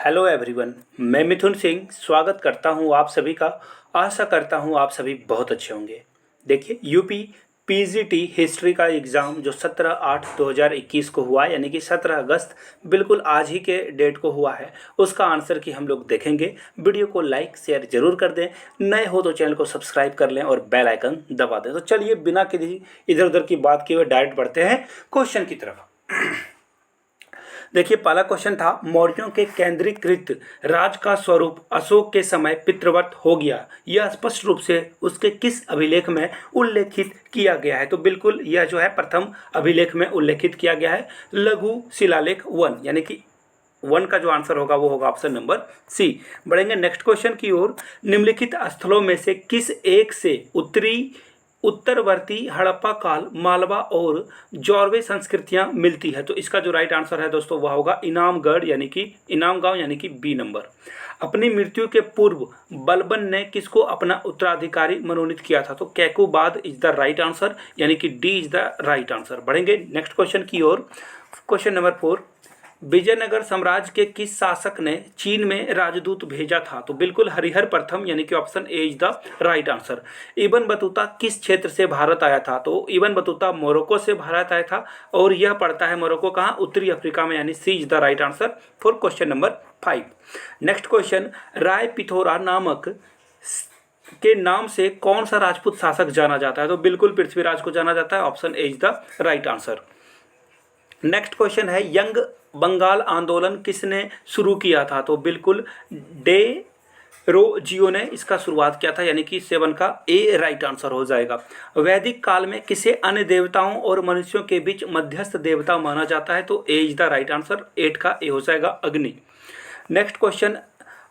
Hello everyone, मैं मिथुन सिंह स्वागत करता हूं आप सभी का। आशा करता हूं आप सभी बहुत अच्छे होंगे। देखिए, यूपी पीजीटी हिस्ट्री का एग्ज़ाम जो 17/8/2021 को हुआ, यानी कि 17 अगस्त, बिल्कुल आज ही के डेट को हुआ है। उसका आंसर की हम लोग देखेंगे। वीडियो को लाइक शेयर जरूर कर दें, नए हो तो चैनल को सब्सक्राइब कर लें और बेल आइकन दबा दें। तो चलिए बिना किसी इधर उधर की बात किए हुए डायरेक्ट बढ़ते हैं क्वेश्चन की तरफ। देखिए, पहला क्वेश्चन था, मौर्यों के केंद्रीकृत राज का स्वरूप अशोक के समय पितृवत हो गया, यह स्पष्ट रूप से उसके किस अभिलेख में उल्लेखित किया गया है? तो बिल्कुल यह जो है प्रथम अभिलेख में उल्लेखित किया गया है, लघु शिलालेख 1, यानी कि 1 का जो आंसर होगा वो होगा ऑप्शन नंबर सी। बढ़ेंगे नेक्स्ट क्वेश्चन की ओर। निम्नलिखित स्थलों में से किस एक से उत्तरवर्ती हड़प्पा काल, मालवा और जौरवे संस्कृतियां मिलती है? तो इसका जो राइट आंसर है दोस्तों वह होगा इनामगढ़, यानी कि इनामगांव, यानी कि बी नंबर। अपनी मृत्यु के पूर्व बलबन ने किसको अपना उत्तराधिकारी मनोनीत किया था? तो Qaiqabad is the right answer, यानी कि D is the right answer. बढ़ेंगे नेक्स्ट क्वेश्चन की ओर। क्वेश्चन नंबर 4, विजयनगर साम्राज्य के किस शासक ने चीन में राजदूत भेजा था? तो बिल्कुल हरिहर प्रथम, यानी कि option A is the right answer. Ibn Battuta किस क्षेत्र से भारत आया था? तो इब्न बतूता मोरक्को से भारत आया था, और यह पड़ता है मोरक्को कहाँ? उत्तरी अफ्रीका में, यानी C is the right answer for question number 5। Next question, Rai Pithora नामक के नाम से कौन सा राजपूत शासक जाना जाता है? तो बिल्कुल पृथ्वीराज को जाना जाता है, option A is the right answer. Next question है, यंग बंगाल आंदोलन किसने शुरू किया था? तो बिल्कुल डे रोजियो ने इसका शुरुआत किया था, यानी कि 7 का ए राइट आंसर हो जाएगा। वैदिक काल में किसे अन्य देवताओं और मनुष्यों के बीच मध्यस्थ देवता माना जाता है? तो ए इज द राइट आंसर, 8 का ए हो जाएगा अग्नि। नेक्स्ट क्वेश्चन,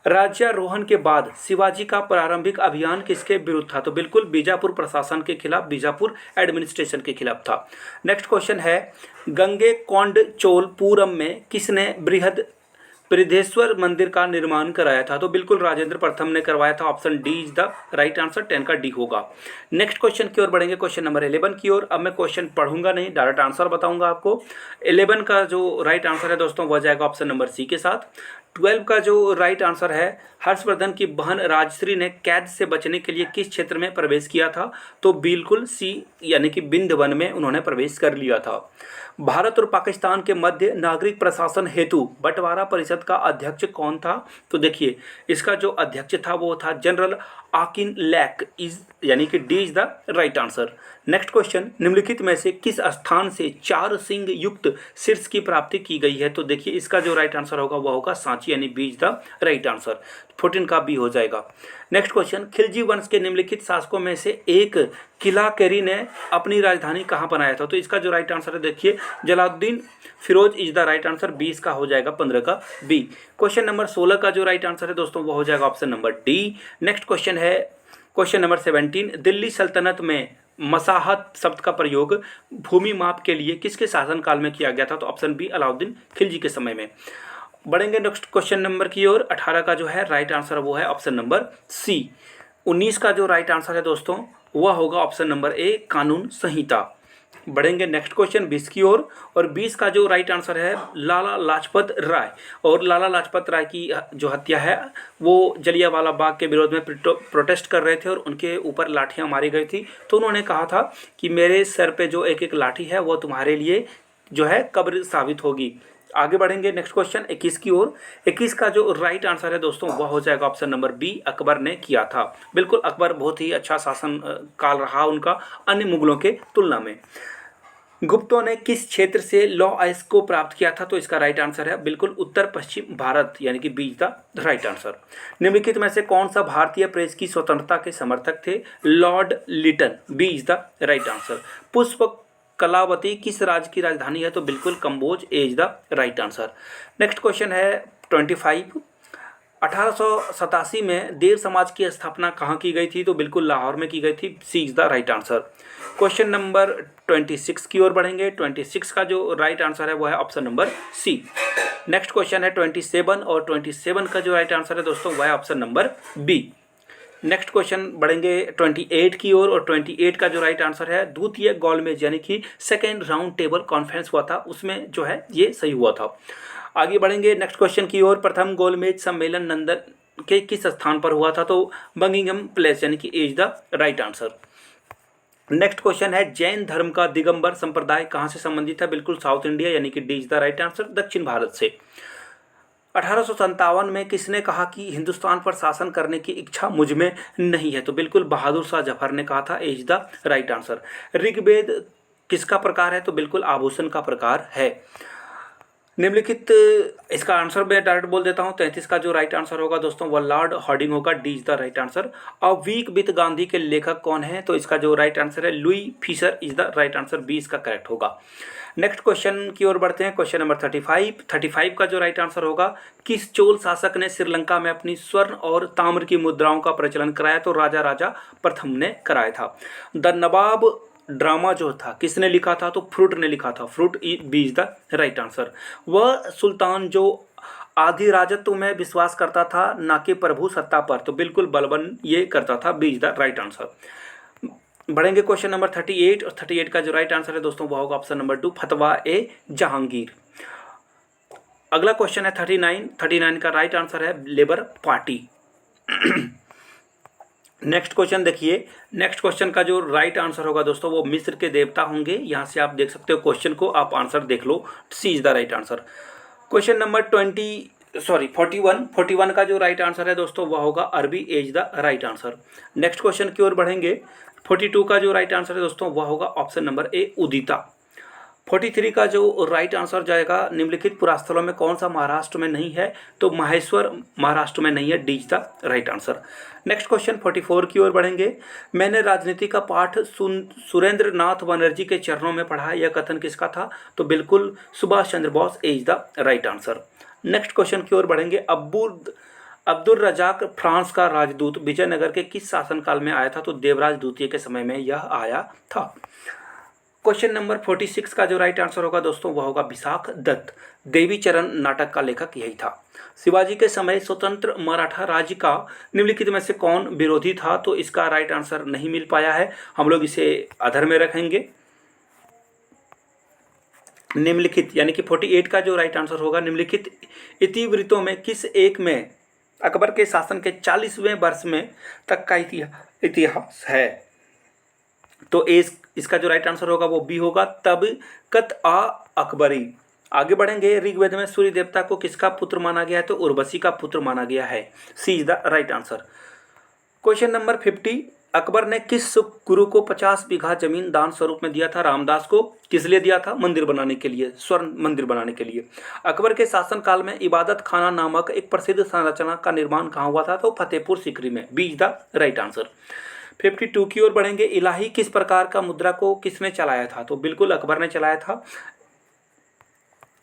राज्यारोहण के बाद शिवाजी का प्रारंभिक अभियान किसके विरुद्ध था? तो बिल्कुल बीजापुर प्रशासन के खिलाफ, बीजापुर एडमिनिस्ट्रेशन के खिलाफ था। नेक्स्ट क्वेश्चन है, गंगेकोंडचोलपुरम में किसने बृहद बृहदेश्वर मंदिर का निर्माण कराया था? तो बिल्कुल राजेंद्र प्रथम ने करवाया था, option D is the right answer, 10 का डी होगा। नेक्स्ट क्वेश्चन की ओर बढ़ेंगे, क्वेश्चन नंबर 11 की ओर। अब मैं क्वेश्चन पढ़ूंगा नहीं, डायरेक्ट आंसर बताऊंगा आपको। 11 का जो राइट आंसर है दोस्तों वह जाएगा ऑप्शन नंबर सी के साथ। 12 का जो राइट आंसर है, हर्षवर्धन की बहन राजश्री ने कैद से बचने के लिए किस क्षेत्र में प्रवेश किया था? तो बिल्कुल सी, यानी कि बिंद वन में उन्होंने प्रवेश कर लिया था। भारत और पाकिस्तान के मध्य नागरिक प्रशासन हेतु बंटवारा परिषद का अध्यक्ष कौन था? तो देखिए, इसका जो अध्यक्ष था वो था जनरल आकिन लैक, इज यानी कि D is the right answer. Next question, निम्नलिखित में से किस स्थान से 4 सिंह युक्त शीर्ष की प्राप्ति की गई है? तो देखिए, इसका जो राइट आंसर होगा वह होगा सांची, यानी B is the right answer, 14 का बी हो जाएगा। नेक्स्ट क्वेश्चन, खिलजी वंश के निम्नलिखित शासकों में से एक किलाकरी ने अपनी राजधानी कहाँ बनाया था? तो इसका जो राइट आंसर है, देखिए, Jalaluddin Firoz is the right answer, 20 का हो जाएगा, 15 का बी। क्वेश्चन नंबर 16 का जो राइट आंसर है दोस्तों वो हो जाएगा option number D. Next question है क्वेश्चन नंबर 17, दिल्ली सल्तनत में मसाहत शब्द का प्रयोग भूमि माप के लिए किसके शासनकाल में किया गया था? तो ऑप्शन बी, अलाउद्दीन खिलजी के समय में। बढ़ेंगे नेक्स्ट क्वेश्चन नंबर की ओर। 18 का जो है राइट आंसर वो है ऑप्शन नंबर सी। 19 का जो राइट आंसर है दोस्तों वह होगा ऑप्शन नंबर ए, कानून संहिता। बढ़ेंगे नेक्स्ट क्वेश्चन 20 की ओर, और 20 का जो राइट आंसर है, लाला लाजपत राय। और लाला लाजपत राय की जो हत्या है वो जलियांवाला बाग के विरोध में प्रोटेस्ट कर रहे थे और उनके ऊपर लाठियां मारी गई थी। तो उन्होंने कहा था कि मेरे सर पे जो एक एक लाठी है वो तुम्हारे लिए जो है कब्र साबित होगी। आगे बढ़ेंगे नेक्स्ट क्वेश्चन 21 की ओर। 21 का जो राइट आंसर है दोस्तों वह हो जाएगा ऑप्शन नंबर बी, अकबर ने किया था। बिल्कुल, अकबर बहुत ही अच्छा शासन काल रहा उनका अन्य मुगलों के तुलना में। गुप्तों ने किस क्षेत्र से लॉ आइस को प्राप्त किया था? तो इसका राइट आंसर है बिल्कुल उत्तर पश्चिम भारत, यानी कि बी द राइट आंसर। निम्नलिखित में से कौन सा भारतीय प्रेस की स्वतंत्रता के समर्थक थे? Lord Lytton, B is the right answer. Pushpa Kalavati किस राज्य की राजधानी है? तो बिल्कुल Kamboj, A is the right answer. Next question है 25, 1887 में देव समाज की स्थापना कहाँ की गई थी? तो बिल्कुल लाहौर में की गई थी, C is the right answer. Question number 26 की ओर बढ़ेंगे। 26 का जो राइट आंसर है वो है option number C. Next question है 27, और 27 का जो राइट आंसर है दोस्तों वह है option number B. Next question बढ़ेंगे 28 की ओर, और 28 का जो राइट आंसर है, द्वितीय गोलमेज यानी कि सेकेंड राउंड टेबल कॉन्फ्रेंस हुआ था उसमें जो है ये सही हुआ था। आगे बढ़ेंगे नेक्स्ट क्वेश्चन की ओर। प्रथम गोलमेज सम्मेलन लंदन के किस स्थान पर हुआ था? तो बकिंघम पैलेस, यानी कि is the right answer. Next question है जैन धर्म का दिगंबर संप्रदाय कहाँ से संबंधित है? बिल्कुल साउथ इंडिया, यानी कि D is the right answer, दक्षिण भारत से। 1857 में किसने कहा कि हिंदुस्तान पर शासन करने की इच्छा मुझ में नहीं है? तो बिल्कुल बहादुर शाह जफर ने कहा था, is the right answer. Rigveda किसका प्रकार है? तो बिल्कुल आभूषण का प्रकार है। निम्नलिखित, इसका आंसर मैं डायरेक्ट बोल देता हूँ, 33 का जो राइट आंसर होगा दोस्तों वह लॉर्ड हार्डिंग होगा, D is the right answer. A week with Gandhi के लेखक कौन है? तो इसका जो राइट आंसर है Louis Fischer is the right answer, B इसका करेक्ट होगा। नेक्स्ट क्वेश्चन की ओर बढ़ते हैं, क्वेश्चन नंबर 35 का जो राइट आंसर होगा, किस चोल शासक ने श्रीलंका में अपनी स्वर्ण और ताम्र की मुद्राओं का प्रचलन कराया? तो राजा राजा प्रथम ने कराया था। द नवाब ड्रामा जो था किसने लिखा था? तो फ्रूट ने लिखा था, फ्रूट B is the right answer. वह सुल्तान जो आधि राजत्व में विश्वास करता था ना कि प्रभु सत्ता पर, तो बिल्कुल बलबन ये करता था, B is the right answer. बढ़ेंगे क्वेश्चन नंबर 38, और 38 का जो राइट आंसर है दोस्तों वह होगा ऑप्शन नंबर 2, फतवा ए जहांगीर। अगला क्वेश्चन है 39 का राइट आंसर है लेबर पार्टी। नेक्स्ट क्वेश्चन देखिए, नेक्स्ट क्वेश्चन का जो राइट आंसर होगा दोस्तों वो मिस्र के देवता होंगे। यहाँ से आप देख सकते हो क्वेश्चन को, आप आंसर देख लो, C is the right answer. Question number 41 का जो राइट आंसर है दोस्तों वह होगा अरबी, is the right answer. Next question की ओर बढ़ेंगे, 42 का जो राइट आंसर है दोस्तों वह होगा ऑप्शन नंबर ए, उदिता। 43 का जो राइट आंसर जाएगा, निम्नलिखित पुरास्थलों में कौन सा महाराष्ट्र में नहीं है? तो माहेश्वर महाराष्ट्र में नहीं है, D is the right answer. Next question 44 की ओर बढ़ेंगे, मैंने राजनीति का पाठ सुरेंद्र नाथ बनर्जी के चरणों में पढ़ा, यह कथन किसका था? तो बिल्कुल Subhash Chandra Bose, is the right answer. Next question की ओर बढ़ेंगे, अब्दुल रजाक फ्रांस का राजदूत विजयनगर के किस शासनकाल में आया था? तो देवराज द्वितीय के समय में यह आया था। क्वेश्चन नंबर 46 का जो राइट आंसर होगा दोस्तों वह होगा विशाख दत्त। देवी चरण नाटक का लेखक यही था। शिवाजी के समय स्वतंत्र मराठा राज्य का निम्नलिखित में से कौन विरोधी था? तो इसका राइट आंसर नहीं मिल पाया है, हम लोग इसे अधर में रखेंगे। निम्नलिखित यानी कि 48 का जो राइट आंसर होगा, निम्नलिखित इतिवृत्तों में किस एक में अकबर के शासन के 40वें वर्ष में तक का इतिहास है? तो इसका जो राइट आंसर होगा वो बी होगा, तब कत आ अकबरी। आगे बढ़ेंगे, ऋग्वेद में सूर्य देवता को किसका पुत्र माना गया है? तो उर्वशी का पुत्र माना गया है, C is the right answer. Question number 50, Akbar ने किस गुरु को 50 बीघा जमीन दान स्वरूप में दिया था? रामदास को। किस लिए दिया था? मंदिर बनाने के लिए, स्वर्ण मंदिर बनाने के लिए। अकबर के शासनकाल में इबादत खाना नामक एक प्रसिद्ध संरचना का निर्माण कहाँ हुआ था? तो फतेहपुर सीकरी में, B is the right answer. 52 की ओर बढ़ेंगे, इलाही किस प्रकार का मुद्रा को किसने चलाया था? तो बिल्कुल अकबर ने चलाया था।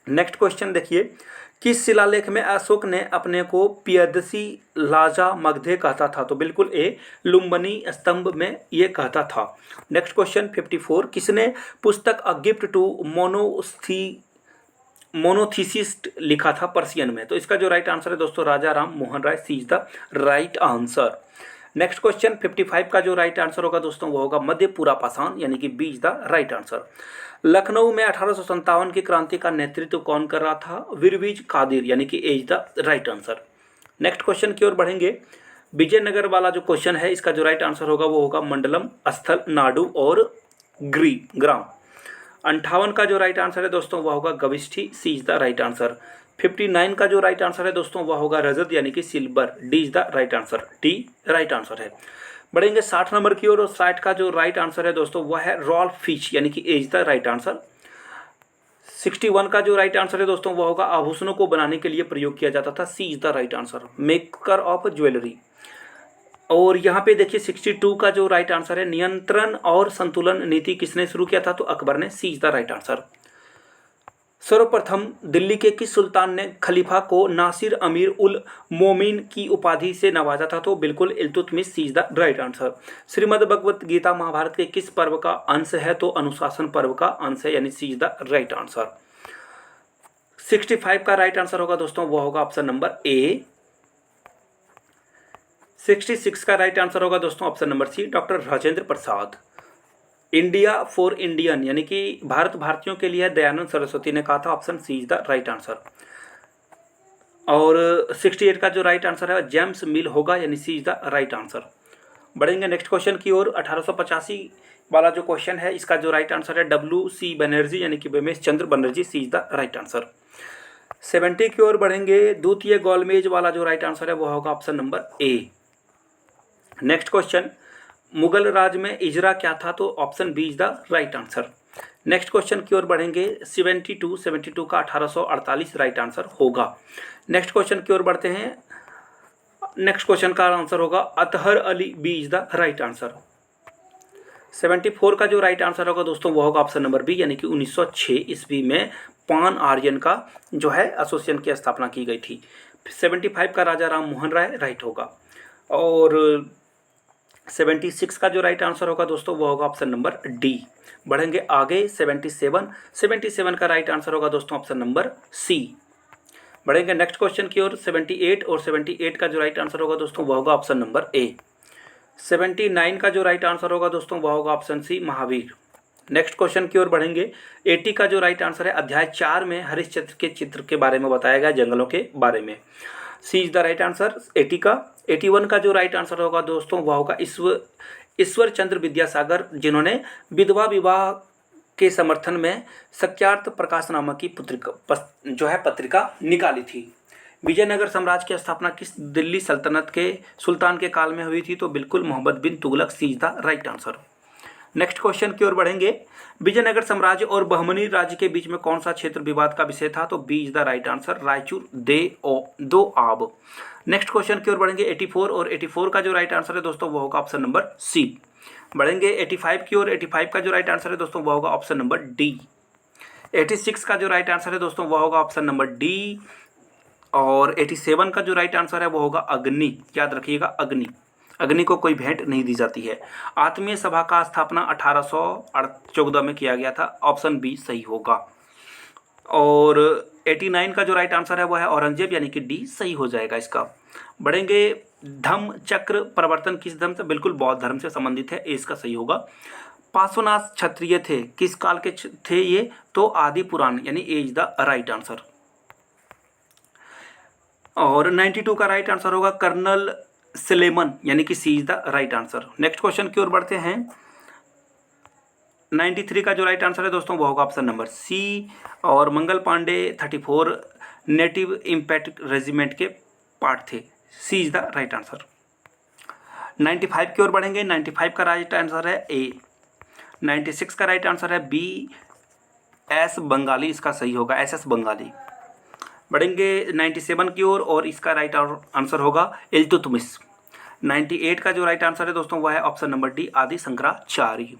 नेक्स्ट क्वेश्चन देखिए, किस शिलालेख में अशोक ने अपने को पियदसी लाजा मगधे कहता था? तो बिल्कुल ए, लुम्बनी स्तंभ में ये कहता था। नेक्स्ट क्वेश्चन 54, किसने पुस्तक अ गिफ्ट टू मोनोथीसिस्ट लिखा था पर्शियन में? तो इसका जो राइट आंसर है दोस्तों Raja Ram Mohan Roy, C is the right answer. Next question 55 का जो राइट आंसर होगा दोस्तों वो होगा मध्यपुरा पाषाण, यानी कि B is the right answer. Lucknow में 1857 की क्रांति का नेतृत्व कौन कर रहा था? विरवीज कादिर, यानी कि A is the right answer. Next question की ओर बढ़ेंगे, विजयनगर वाला जो क्वेश्चन है इसका जो राइट आंसर होगा वो होगा मंडलम, स्थल, नाडु और ग्राम। 58 का जो राइट आंसर है दोस्तों वह होगा गविष्ठी, सी इज द राइट आंसर। 59 का जो राइट आंसर है दोस्तों वह होगा रजत, यानी कि silver, D is the right answer, D right answer है। बढ़ेंगे 60 नंबर की ओर, और 60 का जो राइट आंसर है दोस्तों वह है रॉल्फ फिच, यानी कि A is the right answer. 61 का जो राइट आंसर है दोस्तों वह होगा आभूषणों को बनाने के लिए प्रयोग किया जाता था, C is the right answer, maker of jewellery. और यहाँ पे देखिए 62 का जो राइट आंसर है, नियंत्रण और संतुलन नीति किसने शुरू किया था? तो अकबर ने, सी इज द राइट आंसर। सर्वप्रथम दिल्ली के किस सुल्तान ने खलीफा को नासिर अमीर उल मोमिन की उपाधि से नवाजा था? तो बिल्कुल Iltutmish, C is the right answer. Shrimad Bhagavad Gita Mahabharata के किस पर्व का अंश है? तो अनुशासन पर्व का अंश है, यानी C is the right answer. 65 का राइट आंसर होगा दोस्तों वो होगा ऑप्शन नंबर ए। 66 का राइट आंसर होगा दोस्तों option number C, doctor Rajendra Prasad. India for Indian, यानी कि भारत भारतीयों के लिए दयानंद सरस्वती ने कहा था, option C is the right answer. और 68 का जो राइट आंसर है जेम्स मिल होगा, यानी C is the right answer. बढ़ेंगे नेक्स्ट क्वेश्चन की ओर। 1885 वाला जो क्वेश्चन है इसका जो राइट आंसर है WC बनर्जी, यानी कि Bimesh Chandra Banerjee, C is the right answer. 70 की ओर बढ़ेंगे। द्वितीय गोलमेज वाला जो राइट आंसर है वो होगा option number A. Next question, Mughal राज में इजरा क्या था, तो option B is the right answer. Next question की ओर बढ़ेंगे। 72 का 1848 राइट आंसर होगा। नेक्स्ट क्वेश्चन की ओर बढ़ते हैं। नेक्स्ट क्वेश्चन का आंसर होगा Athar Ali B is the right answer. 74 का जो राइट आंसर होगा दोस्तों वो होगा ऑप्शन नंबर बी, यानी कि 1906 ईस्वी में पान आर्यन का जो है एसोसिएशन की स्थापना की गई थी। 75 का राजा राम मोहन राय राइट होगा। और 76 का जो राइट आंसर होगा दोस्तों वो होगा ऑप्शन नंबर डी। बढ़ेंगे आगे। 77 का राइट आंसर होगा दोस्तों ऑप्शन नंबर सी। बढ़ेंगे नेक्स्ट क्वेश्चन की ओर। 78 और 78 का जो राइट आंसर होगा दोस्तों वो होगा ऑप्शन नंबर ए। 79 का जो राइट आंसर होगा दोस्तों वो होगा option C Mahavir. Next question की ओर बढ़ेंगे। 80 का जो राइट आंसर है अध्याय 4 में हरिश्चंद्र के चित्र के बारे में बताया गया, जंगलों के बारे में, सी इज द राइट आंसर 80 का। 81 का जो राइट आंसर होगा दोस्तों वह होगा ईश्वर चंद्र विद्यासागर, जिन्होंने विधवा विवाह के समर्थन में सत्यार्थ प्रकाश नामक की पत्रिका निकाली थी। विजयनगर साम्राज्य की स्थापना किस दिल्ली सल्तनत के सुल्तान के काल में हुई थी, तो बिल्कुल Muhammad bin Tughlaq, C is the right answer. Next question की ओर बढ़ेंगे। विजयनगर साम्राज्य और बहमनी राज्य के बीच में कौन सा क्षेत्र विवाद का विषय था, तो B is the right answer Raichur Doab. Next question की ओर बढ़ेंगे। 84 और 84 का जो राइट आंसर है दोस्तों वो होगा ऑप्शन नंबर सी। बढ़ेंगे 85 की ओर। 85 का जो राइट आंसर है दोस्तों वो होगा ऑप्शन नंबर डी। 86 का जो राइट आंसर है दोस्तों वो होगा ऑप्शन नंबर डी। और 87 का जो राइट आंसर है वो होगा अग्नि। याद रखिएगा अग्नि, अग्नि को कोई भेंट नहीं दी जाती है। आत्मीय सभा का स्थापना 1814 में किया गया था, ऑप्शन बी सही होगा। और 89 का जो राइट आंसर है वो है औरंगजेब, यानी कि डी सही हो जाएगा इसका। बढ़ेंगे। धम्म चक्र प्रवर्तन किस धर्म से, बिल्कुल बौद्ध धर्म से संबंधित है, इसका सही होगा। पार्श्वनाथ क्षत्रिय थे, किस काल के थे ये, तो आदि पुराण, यानी A is the right answer. और 92 का राइट आंसर होगा कर्नल सिलेमन, यानी कि C is the right answer. Next question की ओर बढ़ते हैं। 93 का जो राइट आंसर है दोस्तों वो होगा ऑप्शन नंबर सी। और Mangal Pandey 34 native impact regiment के पार्ट थे, C is the right answer. 95 की ओर बढ़ेंगे। 95 का राइट आंसर है ए। 96 का राइट आंसर है बी एस बंगाली, इसका सही होगा SS बंगाली। बढ़ेंगे 97 की ओर और इसका राइट आंसर होगा इल्तुतमिश। 98 का जो राइट आंसर है दोस्तों वह है ऑप्शन नंबर डी आदि शंकराचार्य।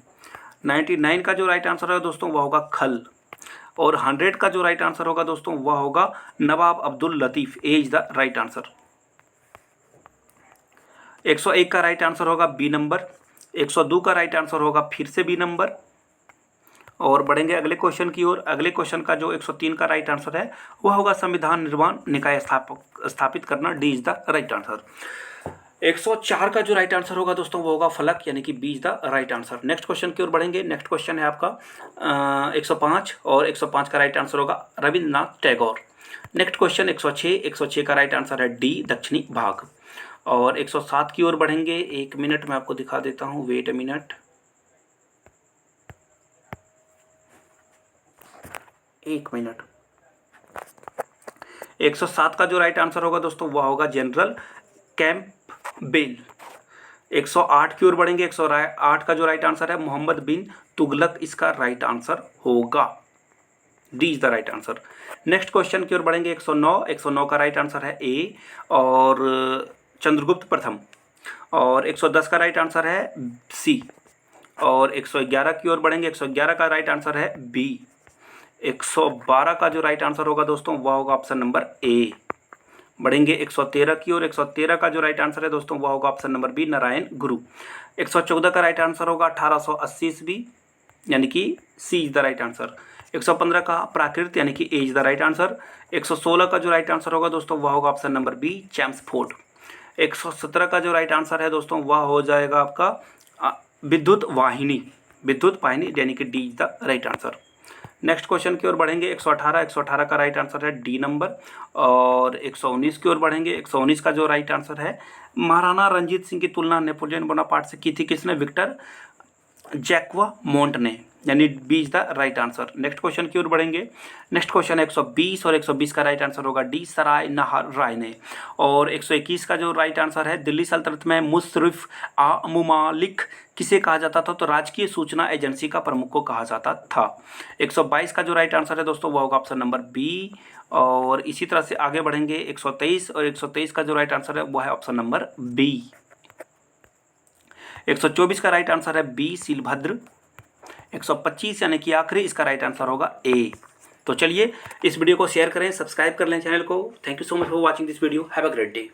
99 का जो राइट आंसर है दोस्तों वह होगा खल। और 100 का जो राइट आंसर होगा दोस्तों वह होगा नवाब अब्दुल लतीफ़, ए इज द राइट आंसर। 101 का राइट आंसर होगा बी नंबर। 102 का राइट आंसर होगा फिर से बी नंबर। और बढ़ेंगे अगले क्वेश्चन की ओर। अगले क्वेश्चन का जो 103 का राइट आंसर है वह होगा संविधान निर्माण निकाय स्थापित करना, D is the right answer. 104 का जो राइट आंसर होगा दोस्तों वो होगा फलक, यानी कि B is the right answer. Next question की ओर बढ़ेंगे। नेक्स्ट क्वेश्चन है आपका 105 और 105 का राइट आंसर होगा रविन्द्रनाथ टैगोर। नेक्स्ट क्वेश्चन 106 का राइट आंसर है डी दक्षिणी भाग। और 107 की ओर बढ़ेंगे। 1 मिनट में आपको दिखा देता हूँ, वेट अ मिनट, 1 मिनट। 107 का जो राइट आंसर होगा दोस्तों वह होगा जनरल कैंपबेल। 108 की ओर बढ़ेंगे। 108 का जो राइट आंसर है मोहम्मद बिन तुगलक, इसका राइट आंसर होगा, D is the right answer. Next question की ओर बढ़ेंगे। 109 का राइट आंसर है ए और चंद्रगुप्त प्रथम। और 110 का राइट आंसर है सी। और 111 की ओर बढ़ेंगे। 111 का राइट आंसर है बी। 112 का जो राइट आंसर होगा दोस्तों वह होगा ऑप्शन नंबर ए। बढ़ेंगे 113 की ओर। 113 का जो राइट आंसर है दोस्तों वह होगा ऑप्शन नंबर बी नारायण गुरु। 114 का राइट आंसर होगा 1880 ईस्वी, यानी कि C is the right answer. 115 का प्राकृत, यानी कि A is the right answer. 116 का जो राइट आंसर होगा दोस्तों वह होगा ऑप्शन नंबर बी चैम्सफोर्ड। 117 का जो राइट आंसर है दोस्तों वह हो जाएगा आपका विद्युत वाहिनी, यानी कि D is the right answer. Next question की ओर बढ़ेंगे 118 का राइट आंसर है डी नंबर। और 119 की ओर बढ़ेंगे। 119 का जो राइट आंसर है, महाराणा रंजीत सिंह की तुलना नेपोलियन बोनापार्ट से की थी किसने? विक्टर जैक्वा मोंट ने, यानी B is the right answer. Next question की ओर बढ़ेंगे। नेक्स्ट क्वेश्चन 120 और 120 का राइट आंसर होगा डी, सराय नहर राय ने। और 121 का जो राइट आंसर है, दिल्ली सल्तनत में मुशर्रफ मुमालिक किसे कहा जाता था? तो राजकीय सूचना एजेंसी का प्रमुख को कहा जाता था। 122 का जो राइट आंसर है दोस्तों वो होगा ऑप्शन नंबर बी। और इसी तरह से आगे बढ़ेंगे 123, और 123 का जो राइट आंसर है वो है ऑप्शन नंबर बी। 124 का राइट आंसर है बी, सीलभद्र। 125 यानी कि आखिरी, इसका राइट आंसर होगा ए। तो चलिए इस वीडियो को शेयर करें, सब्सक्राइब कर लें चैनल को। Thank you so much for watching this video. Have a great day.